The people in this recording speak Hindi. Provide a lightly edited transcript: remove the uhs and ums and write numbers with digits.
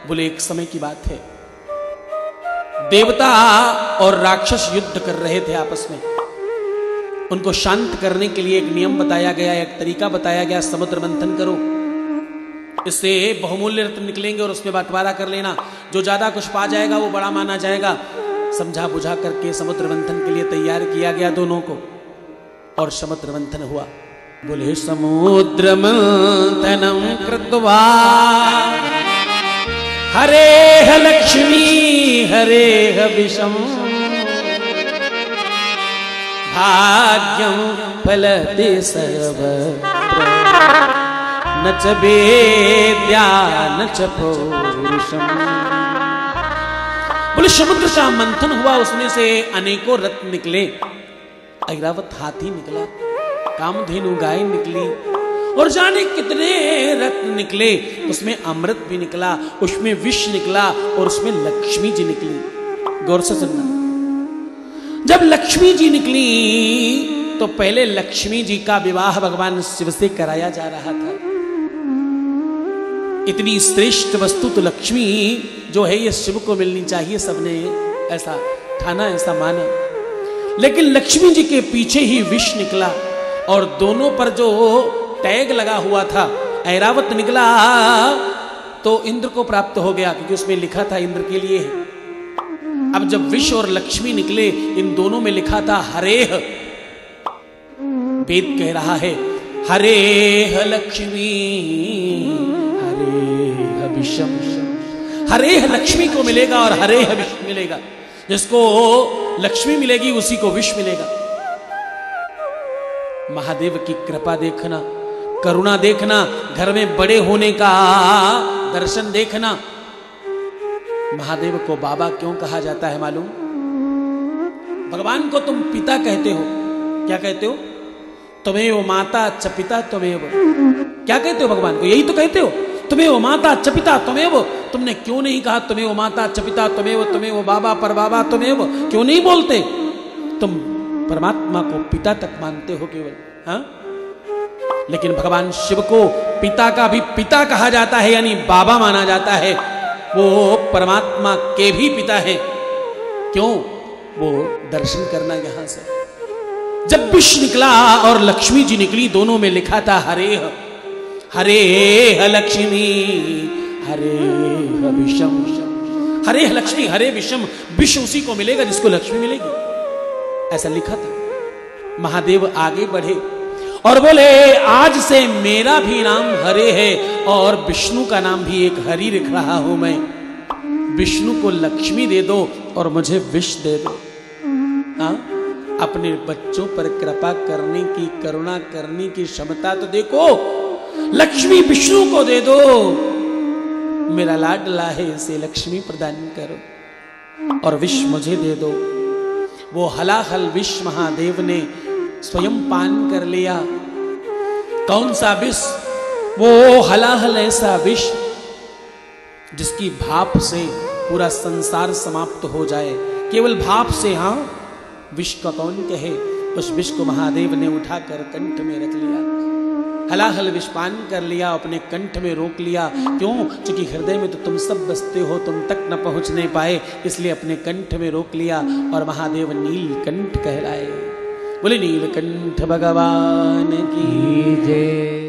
बोले एक समय की बात है, देवता और राक्षस युद्ध कर रहे थे आपस में। उनको शांत करने के लिए एक नियम बताया गया, एक तरीका बताया गया, समुद्र मंथन करो, इससे बहुमूल्य रत्न निकलेंगे और उसमें बंटवारा कर लेना, जो ज्यादा कुछ पा जाएगा वो बड़ा माना जाएगा। समझा बुझा करके समुद्र मंथन के लिए तैयार किया गया दोनों को, और समुद्र मंथन हुआ। बोले समुद्र मंथनम कृत्वा हरेह लक्ष्मी हरेह विषम भाग्यम फलते सर्वत्र न च वेद्या न च पौरुषम। बोले समुद्र का मंथन हुआ, उसमें से अनेकों रत्न निकले। ऐरावत हाथी निकला, कामधेनु गाय निकली, और जाने कितने रत्न निकले। उसमें अमृत भी निकला, उसमें विष निकला, और उसमें लक्ष्मी जी निकली। गौर से सुनना, जब लक्ष्मी जी निकली तो पहले लक्ष्मी जी का विवाह भगवान शिव से कराया जा रहा था। इतनी श्रेष्ठ वस्तु तो लक्ष्मी जो है ये शिव को मिलनी चाहिए, सबने ऐसा ठाना, ऐसा माना। लेकिन लक्ष्मी जी के पीछे ही विष निकला, और दोनों पर जो टैग लगा हुआ था, ऐरावत निकला तो इंद्र को प्राप्त हो गया, क्योंकि उसमें लिखा था इंद्र के लिए है। अब जब विष और लक्ष्मी निकले, इन दोनों में लिखा था हरेह। वेद कह रहा है हरेह लक्ष्मी हरेह विषम। हरेह लक्ष्मी को मिलेगा और हरेह विष मिलेगा। जिसको लक्ष्मी मिलेगी उसी को विष मिलेगा। महादेव की कृपा देखना, करुणा देखना, घर में बड़े होने का दर्शन देखना। महादेव को बाबा क्यों कहा जाता है मालूम? भगवान को तुम पिता कहते हो, क्या कहते हो? तुम्हें माता च पिता तुम्हें। क्या कहते हो भगवान को? यही तो कहते हो, तुम्हें वो माता च पिता तुम्हें। तुमने क्यों नहीं कहा तुम्हें वो माता च पिता तुम्हें वो बाबा पर बाबा तुम्हें? क्यों नहीं बोलते? तुम परमात्मा को पिता तक मानते हो केवल, हाँ? लेकिन भगवान शिव को पिता का भी पिता कहा जाता है, यानी बाबा माना जाता है। वो परमात्मा के भी पिता है। क्यों? वो दर्शन करना यहां से। जब विष निकला और लक्ष्मी जी निकली, दोनों में लिखा था हरेह। हरेह लक्ष्मी हरेह विषम। हरेह लक्ष्मी हरे विषम। विष उसी को मिलेगा जिसको लक्ष्मी मिलेगी, ऐसा लिखा था। महादेव आगे बढ़े और बोले आज से मेरा भी नाम हरे है, और विष्णु का नाम भी एक हरि लिख रहा हूं मैं। विष्णु को लक्ष्मी दे दो और मुझे विष दे दो। हाँ, अपने बच्चों पर कृपा करने की, करुणा करने की क्षमता तो देखो। लक्ष्मी विष्णु को दे दो, मेरा लाडला है, इसे लक्ष्मी प्रदान करो, और विष मुझे दे दो। वो हलाहल विष महादेव ने स्वयं पान कर लिया। कौन सा विष? वो हलाहल ऐसा विष जिसकी भाप से पूरा संसार समाप्त हो जाए, केवल भाप से। हाँ, विष का कौन कहे? उस विष को महादेव ने उठाकर कंठ में रख लिया। हलाहल विष पान कर लिया, अपने कंठ में रोक लिया। क्यों? क्योंकि हृदय में तो तुम सब बसते हो, तुम तक न पहुंचने पाए, इसलिए अपने कंठ में रोक लिया, और महादेव नीलकंठ कहलाए। बोले नीलकंठ भगवान की जय।